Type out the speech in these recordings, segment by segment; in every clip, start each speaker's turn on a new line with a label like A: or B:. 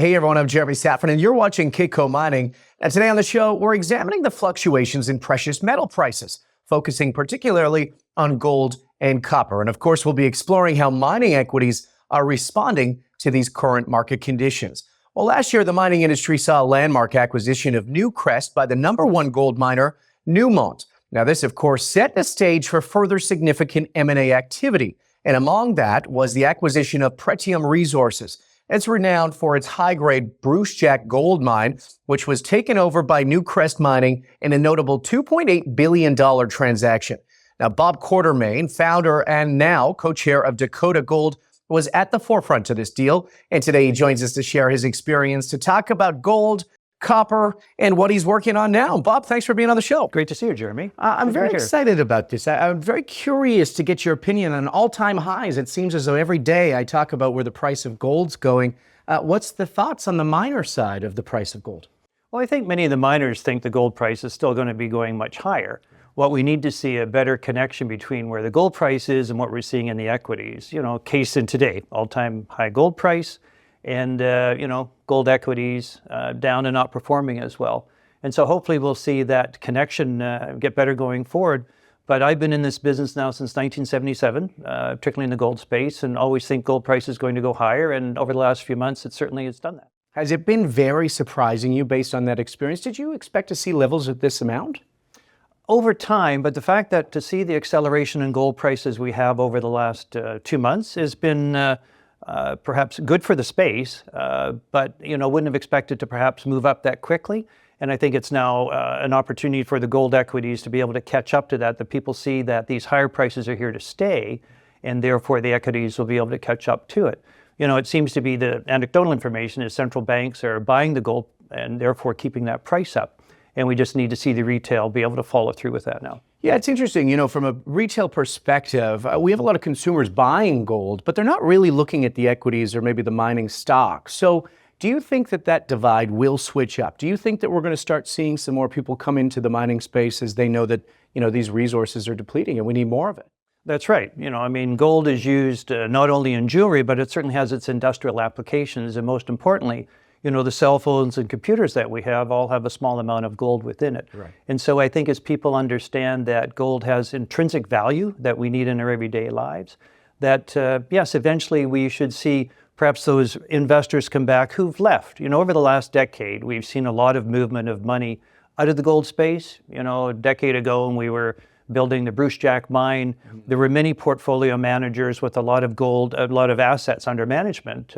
A: Hey everyone, I'm Jeremy Saffron and you're watching Kitco Mining. And today on the show, we're examining the fluctuations in precious metal prices, focusing particularly on gold and copper. And of course, we'll be exploring how mining equities are responding to these current market conditions. Well, last year, the mining industry saw a landmark acquisition of Newcrest by the #1 gold miner, Newmont. Now, this, of course, set the stage for further significant M&A activity. And among that was the acquisition of Pretium Resources. It's renowned for its high-grade Brucejack gold mine, which was taken over by Newcrest Mining in a notable $2.8 billion transaction. Now, Bob Quartermain, founder and now co-chair of Dakota Gold, was at the forefront of this deal. And today he joins us to share his experience to talk about gold, copper, and what he's working on now. Bob, thanks for being on the show.
B: Great to see you, Jeremy.
A: I'm very excited about this. I'm very curious to get your opinion on all-time highs. It seems as though every day I talk about where the price of gold's going. What's the thoughts on the miner side of the price of gold?
B: Well, I think many of the miners think the gold price is still going to be going much higher. What we need to see a better connection between where the gold price is and what we're seeing in the equities. You know, case in today, all-time high gold price, and gold equities down and not performing as well. And so hopefully we'll see that connection get better going forward. But I've been in this business now since 1977, particularly in the gold space, and always think gold price is going to go higher. And over the last few months, it certainly has done that.
A: Has it been very surprising you based on that experience? Did you expect to see levels at this amount?
B: Over time, but the fact that to see the acceleration in gold prices we have over the last 2 months has been perhaps good for the space, but wouldn't have expected to perhaps move up that quickly. And I think it's now an opportunity for the gold equities to be able to catch up to that. The people see that these higher prices are here to stay, and therefore the equities will be able to catch up to it. It seems to be the anecdotal information is central banks are buying the gold and therefore keeping that price up. And we just need to see the retail be able to follow through with that now.
A: Yeah, it's interesting. From a retail perspective, we have a lot of consumers buying gold, but they're not really looking at the equities or maybe the mining stocks. So do you think that that divide will switch up? Do you think that we're going to start seeing some more people come into the mining space as they know that, these resources are depleting and we need more of it?
B: That's right. Gold is used not only in jewelry, but it certainly has its industrial applications. And most importantly, the cell phones and computers that we have all have a small amount of gold within it.
A: Right.
B: And so I think as people understand that gold has intrinsic value that we need in our everyday lives, that yes, eventually we should see perhaps those investors come back who've left. Over the last decade, we've seen a lot of movement of money out of the gold space. A decade ago when we were building the Brucejack mine, there were many portfolio managers with a lot of gold, a lot of assets under management.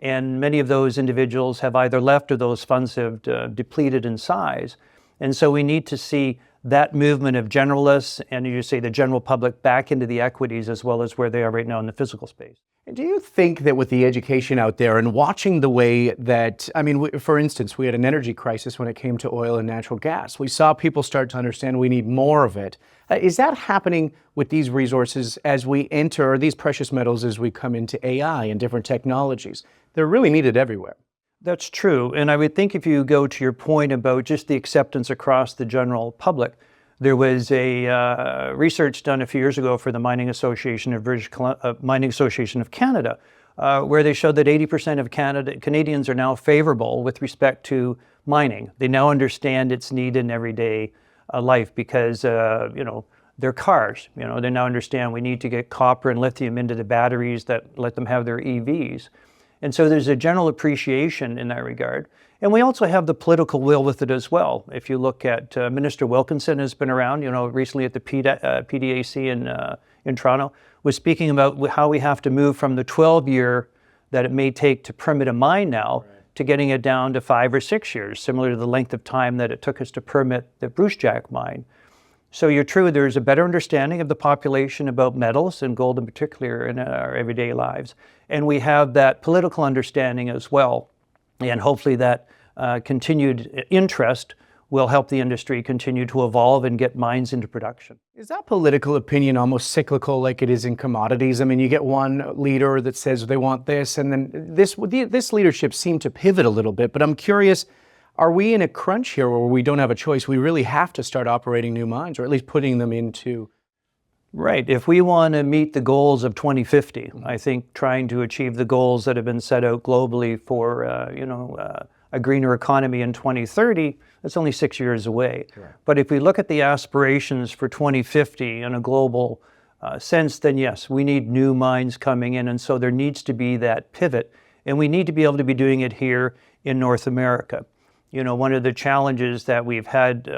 B: And many of those individuals have either left or those funds have depleted in size. And so we need to see that movement of generalists and, you say, the general public back into the equities as well as where they are right now in the physical space.
A: Do you think that with the education out there and watching the way that, for instance, we had an energy crisis when it came to oil and natural gas. We saw people start to understand we need more of it. Is that happening with these resources as we enter these precious metals, as we come into AI and different technologies? They're really needed everywhere.
B: That's true. And I would think if you go to your point about just the acceptance across the general public, there was a research done a few years ago for the Mining Association of Canada, where they showed that 80% of Canadians are now favorable with respect to mining. They now understand its need in everyday life because, their cars, they now understand we need to get copper and lithium into the batteries that let them have their EVs. And so there's a general appreciation in that regard. And we also have the political will with it as well. If you look at Minister Wilkinson has been around, recently at the PDAC in Toronto, was speaking about how we have to move from the 12-year that it may take to permit a mine now to getting it down to 5 or 6 years, similar to the length of time that it took us to permit the Brucejack mine. So you're true, there's a better understanding of the population about metals and gold in particular in our everyday lives. And we have that political understanding as well. And hopefully that continued interest will help the industry continue to evolve and get mines into production.
A: Is that political opinion almost cyclical like it is in commodities? You get one leader that says they want this, and then this leadership seemed to pivot a little bit. But I'm curious, are we in a crunch here where we don't have a choice? We really have to start operating new mines, or at least putting them into
B: Right. If we want to meet the goals of 2050, I think trying to achieve the goals that have been set out globally for, a greener economy in 2030, that's only 6 years away.
A: Correct.
B: But if we look at the aspirations for 2050 in a global sense, then yes, we need new mines coming in. And so there needs to be that pivot. And we need to be able to be doing it here in North America. One of the challenges that we've had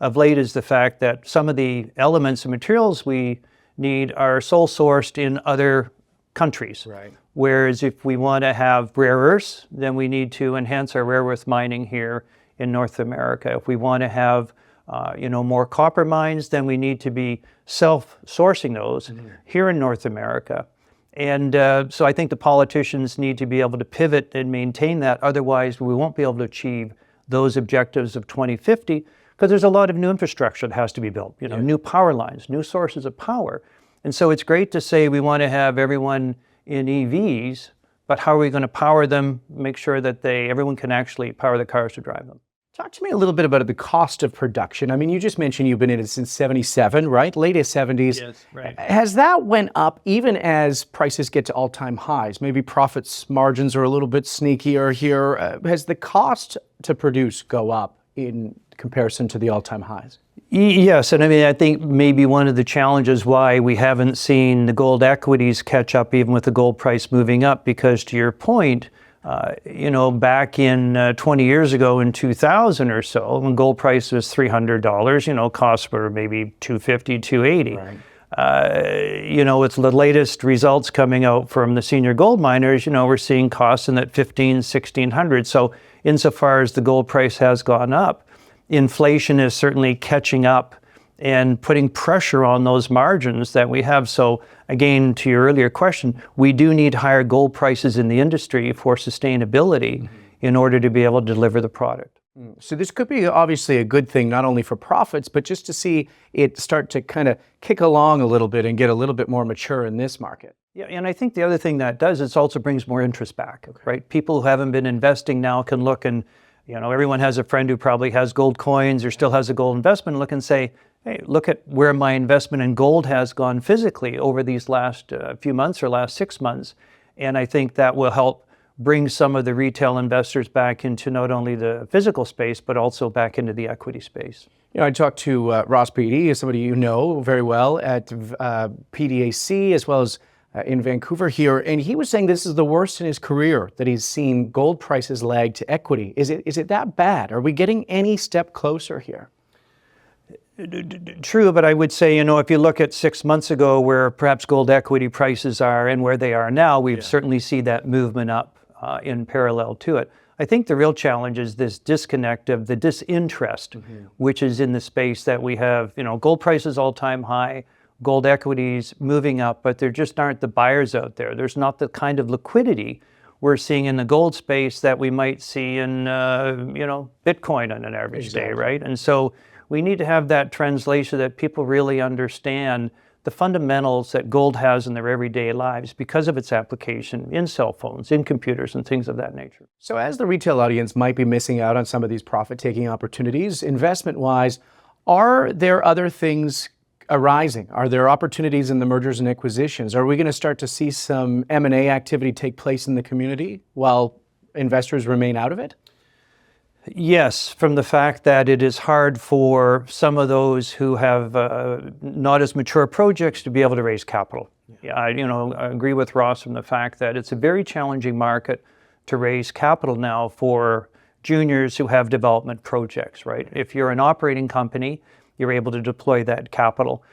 B: of late is the fact that some of the elements and materials we need are sole sourced in other countries.
A: Right.
B: Whereas if we want to have rare earths, then we need to enhance our rare earth mining here in North America. If we want to have more copper mines, then we need to be self-sourcing those here in North America. And so I think the politicians need to be able to pivot and maintain that. Otherwise, we won't be able to achieve those objectives of 2050 because there's a lot of new infrastructure that has to be built, new power lines, new sources of power. And so it's great to say we want to have everyone in EVs, but how are we going to power them, make sure that everyone can actually power the cars to drive them?
A: Talk to me a little bit about the cost of production. I mean, you just mentioned you've been in it since 77, right? Latest 70s.
B: Yes, right.
A: Has that went up even as prices get to all-time highs? Maybe profits margins are a little bit sneakier here. Has the cost to produce go up in comparison to the all-time highs?
B: Yes, and I think maybe one of the challenges why we haven't seen the gold equities catch up even with the gold price moving up, because to your point, back in 20 years ago in 2000 or so, when gold price was $300, costs were maybe $250, $280.
A: Right.
B: With the latest results coming out from the senior gold miners, we're seeing costs in that $1,500, $1,600. So insofar as the gold price has gone up, inflation is certainly catching up and putting pressure on those margins that we have. So again, to your earlier question, we do need higher gold prices in the industry for sustainability in order to be able to deliver the product.
A: So this could be obviously a good thing, not only for profits, but just to see it start to kind of kick along a little bit and get a little bit more mature in this market.
B: Yeah, and I think the other thing that does is also brings more interest back, right? People who haven't been investing now can look and, everyone has a friend who probably has gold coins or still has a gold investment and look and say, hey, look at where my investment in gold has gone physically over these last few months or last 6 months. And I think that will help bring some of the retail investors back into not only the physical space, but also back into the equity space.
A: I talked to Ross Beatty, somebody you know very well at PDAC, as well as in Vancouver here, and he was saying this is the worst in his career that he's seen gold prices lag to equity. Is it that bad? Are we getting any step closer here?
B: True, but I would say, if you look at 6 months ago where perhaps gold equity prices are and where they are now, we've certainly seen that movement up in parallel to it. I think the real challenge is this disconnect of the disinterest, which is in the space that we have, gold prices all-time high, gold equities moving up, but there just aren't the buyers out there. There's not the kind of liquidity we're seeing in the gold space that we might see in, Bitcoin on an average day, right? And so we need to have that translation that people really understand the fundamentals that gold has in their everyday lives because of its application in cell phones, in computers, and things of that nature.
A: So as the retail audience might be missing out on some of these profit-taking opportunities, investment-wise, are there other things arising? Are there opportunities in the mergers and acquisitions? Are we going to start to see some M&A activity take place in the community while investors remain out of it?
B: Yes, from the fact that it is hard for some of those who have not as mature projects to be able to raise capital. I agree with Ross from the fact that it's a very challenging market to raise capital now for juniors who have development projects, right? If you're an operating company, you're able to deploy that capital.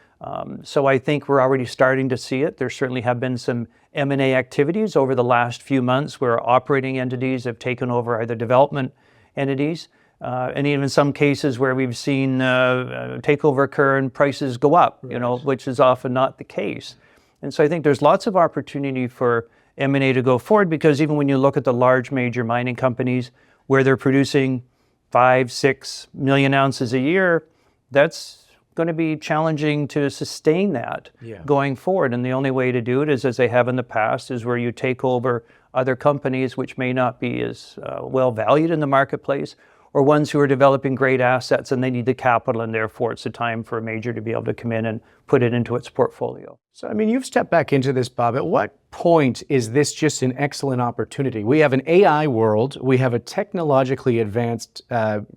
B: So I think we're already starting to see it. There certainly have been some M&A activities over the last few months where operating entities have taken over either development entities, and even in some cases where we've seen takeover occur and prices go up, which is often not the case. And so I think there's lots of opportunity for M&A to go forward, because even when you look at the large major mining companies where they're producing 5-6 million ounces a year, that's going to be challenging to sustain that going forward. And the only way to do it is, as they have in the past, is where you take over other companies which may not be as well valued in the marketplace, or ones who are developing great assets and they need the capital, and therefore it's a time for a major to be able to come in and put it into its portfolio.
A: So, I mean, you've stepped back into this, Bob. At what point is this just an excellent opportunity? We have an AI world. We have a technologically advanced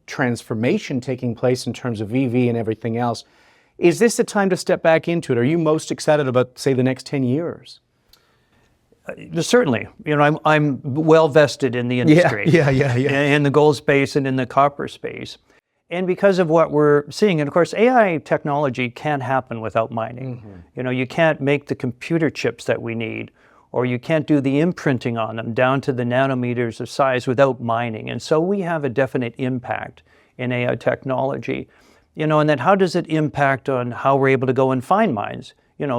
A: transformation taking place in terms of EV and everything else. Is this the time to step back into it? Are you most excited about, say, the next 10 years?
B: Certainly. I'm well vested in the industry.
A: Yeah.
B: In the gold space and in the copper space. And because of what we're seeing, and of course, AI technology can't happen without mining. You can't make the computer chips that we need, or you can't do the imprinting on them down to the nanometers of size without mining. And so we have a definite impact in AI technology. And then how does it impact on how we're able to go and find mines?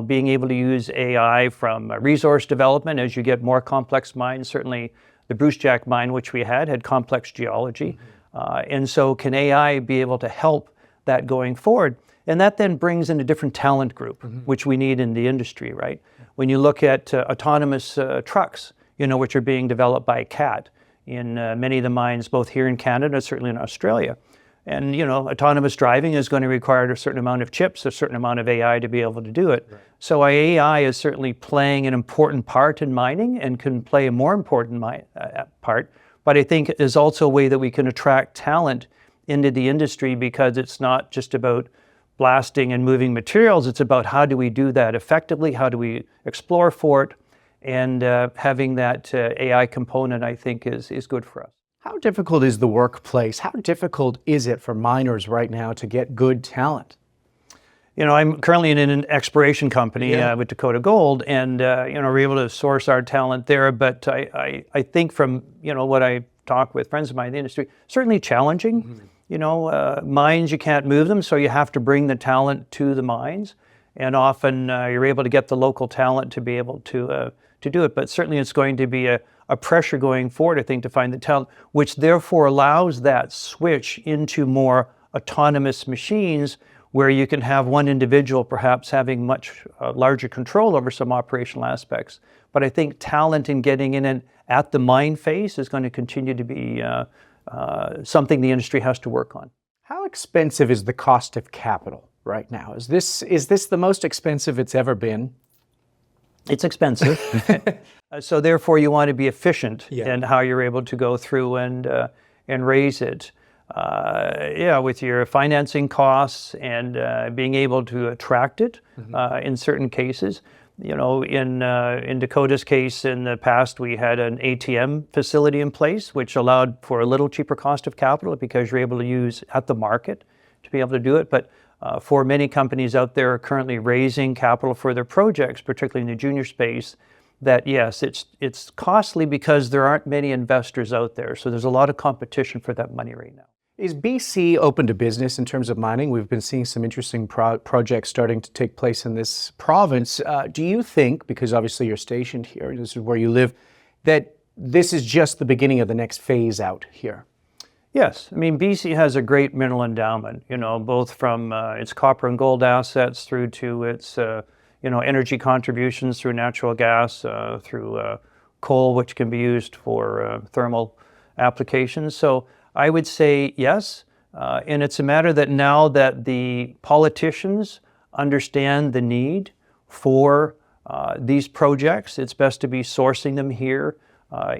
B: Being able to use AI from resource development as you get more complex mines. Certainly the Brucejack mine, which we had complex geology. And so can AI be able to help that going forward? And that then brings in a different talent group, which we need in the industry, right? When you look at autonomous trucks, which are being developed by CAT in many of the mines, both here in Canada, certainly in Australia. And, autonomous driving is going to require a certain amount of chips, a certain amount of AI to be able to do it. Right. So AI is certainly playing an important part in mining and can play a more important part. But I think there's also a way that we can attract talent into the industry, because it's not just about blasting and moving materials. It's about how do we do that effectively? How do we explore for it? And having that AI component, I think, is good for us.
A: How difficult is the workplace? How difficult is it for miners right now to get good talent?
B: I'm currently in an exploration company with Dakota Gold, and we're able to source our talent there. But I think from what I talk with friends of mine in the industry, certainly challenging. Mines, you can't move them, so you have to bring the talent to the mines, and often you're able to get the local talent to be able to do it. But certainly it's going to be a pressure going forward, I think, to find the talent, which therefore allows that switch into more autonomous machines, where you can have one individual perhaps having much larger control over some operational aspects. But I think talent in getting in and at the mine phase is going to continue to be something the industry has to work on.
A: How expensive is the cost of capital right now? Is this the most expensive it's ever been?
B: It's expensive. So therefore you want to be efficient in how you're able to go through and raise it. With your financing costs and being able to attract it in certain cases. In Dakota's case, in the past, we had an ATM facility in place, which allowed for a little cheaper cost of capital because you're able to use at the market to be able to do it. But for many companies out there currently raising capital for their projects, particularly in the junior space, that yes, it's costly because there aren't many investors out there. So there's a lot of competition for that money right now.
A: Is BC open to business in terms of mining? We've been seeing some interesting projects starting to take place in this province. Do you think, because obviously you're stationed here, this is where you live, that this is just the beginning of the next phase out here?
B: Yes. I mean, BC has a great mineral endowment, both from its copper and gold assets through to its, energy contributions through natural gas, through coal, which can be used for thermal applications. So I would say yes, and it's a matter that now that the politicians understand the need for these projects, it's best to be sourcing them here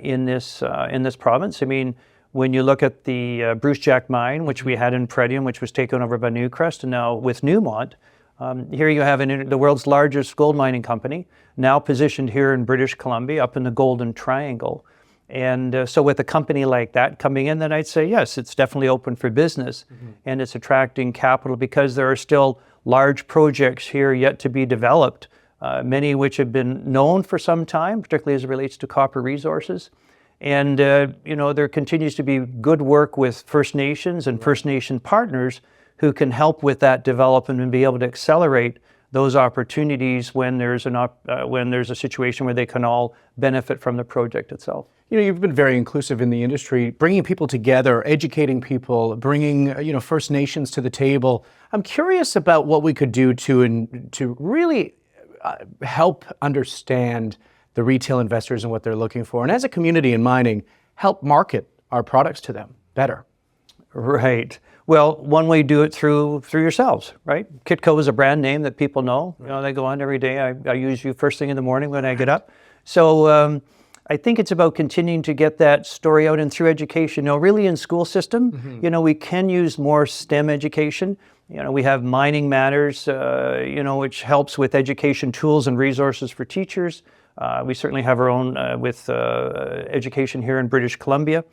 B: in this province. I mean, when you look at the Brucejack mine, which we had in Pretium, which was taken over by Newcrest, and now with Newmont, here you have the world's largest gold mining company, now positioned here in British Columbia, up in the Golden Triangle. And so with a company like that coming in, then I'd say, yes, it's definitely open for business, and it's attracting capital because there are still large projects here yet to be developed, many which have been known for some time, particularly as it relates to copper resources. And, there continues to be good work with First Nations and First Nation partners who can help with that development and be able to accelerate those opportunities when there's a situation where they can all benefit from the project itself.
A: You've been very inclusive in the industry, bringing people together, educating people, bringing, First Nations to the table. I'm curious about what we could do to really help understand the retail investors and what they're looking for. And as a community in mining, help market our products to them better.
B: Right. Well, one way to do it through yourselves, right? Kitco is a brand name that people know. You know, they go on every day. I use you first thing in the morning when I get up. So I think it's about continuing to get that story out and through education. You know, really in school system, you know, we can use more STEM education. You know, we have Mining Matters, you know, which helps with education tools and resources for teachers. We certainly have our own with education here in British Columbia.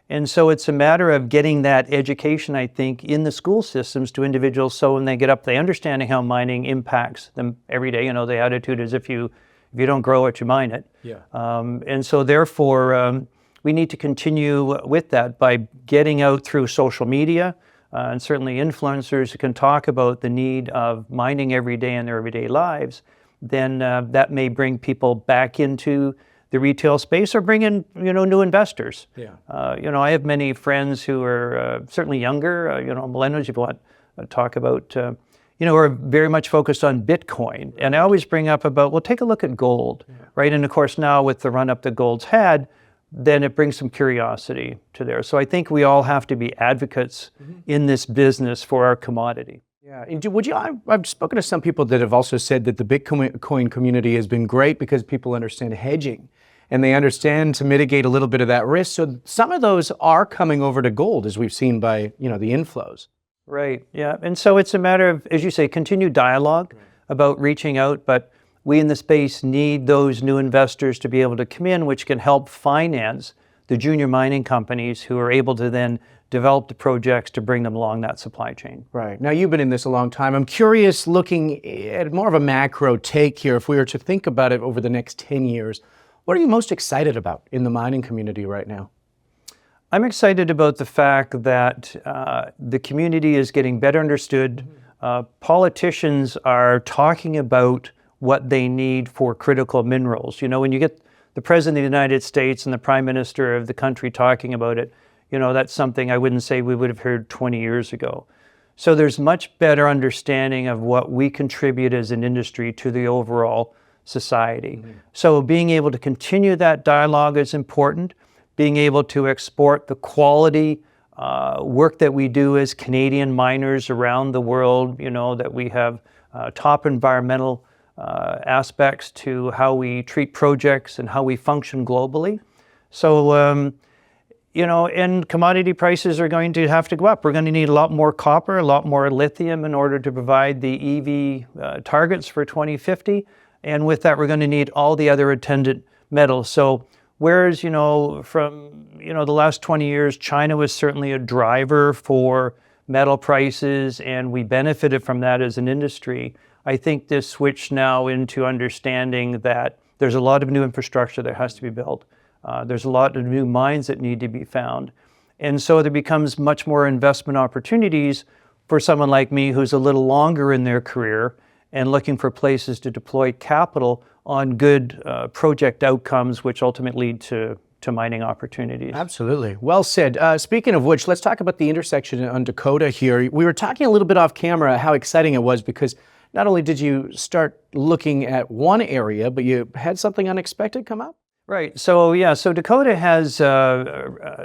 B: And so it's a matter of getting that education, I think, in the school systems to individuals so when they get up, they understanding how mining impacts them every day. You know, the attitude is if you don't grow it, you mine it.
A: Yeah.
B: And so therefore, we need to continue with that by getting out through social media and certainly influencers who can talk about the need of mining every day in their everyday lives. Then that may bring people back into the retail space or bring in, you know, new investors.
A: Yeah.
B: You know, I have many friends who are certainly younger, you know, millennials, if you want to talk about, you know, are very much focused on Bitcoin. And I always bring up about, well, take a look at gold, right? And of course, now with the run up that gold's had, then it brings some curiosity to there. So I think we all have to be advocates in this business for our commodity.
A: Yeah, and I've spoken to some people that have also said that the Bitcoin community has been great because people understand hedging and they understand to mitigate a little bit of that risk. So some of those are coming over to gold, as we've seen by, you know, the inflows.
B: Right, yeah. And so it's a matter of, as you say, continued dialogue about reaching out, but we in the space need those new investors to be able to come in, which can help finance the junior mining companies who are able to then develop the projects to bring them along that supply chain.
A: Right. Now, you've been in this a long time. I'm curious, looking at more of a macro take here, if we were to think about it over the next 10 years, what are you most excited about in the mining community right now?
B: I'm excited about the fact that the community is getting better understood. Politicians are talking about what they need for critical minerals. You know, when you get the President of the United States and the Prime Minister of the country talking about it, you know, that's something I wouldn't say we would have heard 20 years ago. So there's much better understanding of what we contribute as an industry to the overall society. So being able to continue that dialogue is important. Being able to export the quality work that we do as Canadian miners around the world, you know, that we have top environmental aspects to how we treat projects and how we function globally. So, you know, and commodity prices are going to have to go up. We're going to need a lot more copper, a lot more lithium in order to provide the EV targets for 2050. And with that, we're going to need all the other attendant metals. So whereas, you know, from, you know, the last 20 years, China was certainly a driver for metal prices, and we benefited from that as an industry. I think this switch now into understanding that there's a lot of new infrastructure that has to be built. There's a lot of new mines that need to be found. And so there becomes much more investment opportunities for someone like me who's a little longer in their career and looking for places to deploy capital on good project outcomes, which ultimately lead to mining opportunities.
A: Absolutely. Well said. Speaking of which, let's talk about the intersection on Dakota here. We were talking a little bit off camera how exciting it was because not only did you start looking at one area, but you had something unexpected come up?
B: Right. So yeah, so Dakota has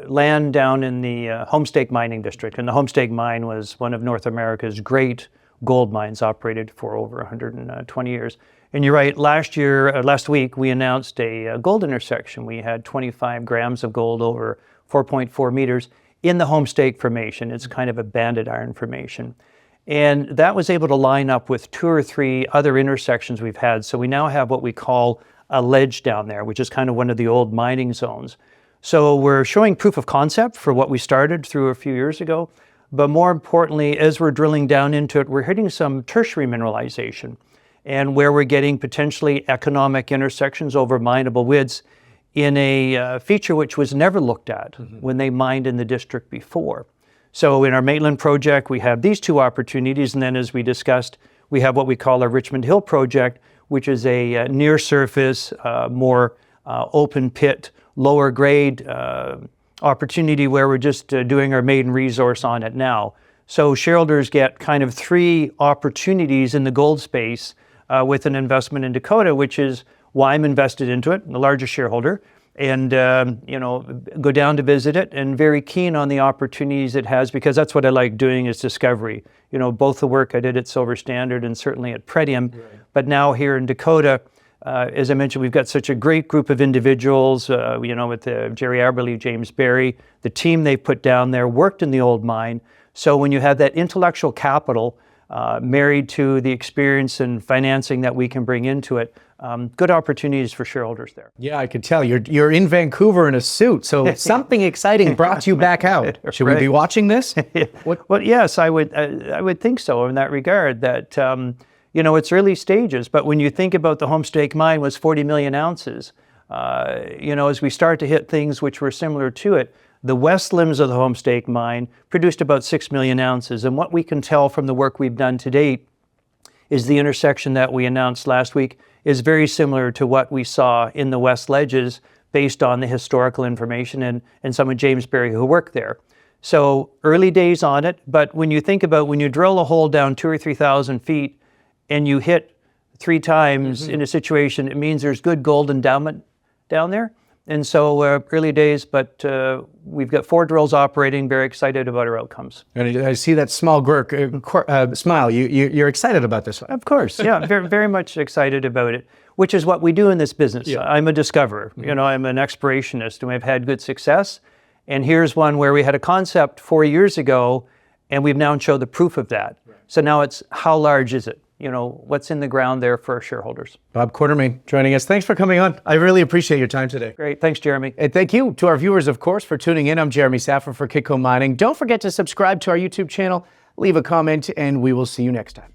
B: land down in the Homestake Mining District, and the Homestake Mine was one of North America's great gold mines, operated for over 120 years. And you're right, last week, we announced a gold intersection. We had 25 grams of gold over 4.4 meters in the Homestake Formation. It's kind of a banded iron formation. And that was able to line up with 2 or 3 other intersections we've had. So we now have what we call a ledge down there, which is kind of one of the old mining zones. So we're showing proof of concept for what we started through a few years ago. But more importantly, as we're drilling down into it, we're hitting some tertiary mineralization, and where we're getting potentially economic intersections over mineable widths in a feature which was never looked at when they mined in the district before. So in our Maitland project, we have these 2 opportunities, and then as we discussed, we have what we call our Richmond Hill project, which is a near surface, more open pit, lower grade opportunity where we're just doing our maiden resource on it now. So shareholders get kind of 3 opportunities in the gold space with an investment in Dakota, which is why I'm invested into it, the largest shareholder. and go down to visit it, and very keen on the opportunities it has, because that's what I like doing, is discovery. Both the work I did at Silver Standard and certainly at Pretium, but now here in Dakota, as I mentioned, we've got such a great group of individuals, with Jerry Aberley, James Barry, the team they put down there worked in the old mine. So when you have that intellectual capital married to the experience and financing that we can bring into it, good opportunities for shareholders there.
A: Yeah, I could tell. You're in Vancouver in a suit, so something exciting brought you back out. Should we be watching this?
B: Well, yes, I would think so in that regard, that it's early stages, but when you think about the Homestake mine was 40 million ounces, as we start to hit things which were similar to it, the west limbs of the Homestake mine produced about 6 million ounces. And what we can tell from the work we've done to date is the intersection that we announced last week is very similar to what we saw in the west ledges based on the historical information and some of James Barry who worked there. So early days on it, but when you think about when you drill a hole down 2,000 or 3,000 feet and you hit 3 times in a situation, it means there's good gold endowment down there. And so early days, but we've got 4 drills operating, very excited about our outcomes.
A: And I see that small smile. You're excited about this one.
B: Of course, yeah, very, very much excited about it, which is what we do in this business. Yeah. I'm a discoverer, I'm an explorationist, and we've had good success. And here's one where we had a concept 4 years ago, and we've now showed the proof of that. Right. So now it's, how large is it? What's in the ground there for our shareholders.
A: Bob Quartermain joining us. Thanks for coming on. I really appreciate your time today.
B: Great. Thanks, Jeremy.
A: And thank you to our viewers, of course, for tuning in. I'm Jeremy Saffer for Kitco Mining. Don't forget to subscribe to our YouTube channel, leave a comment, and we will see you next time.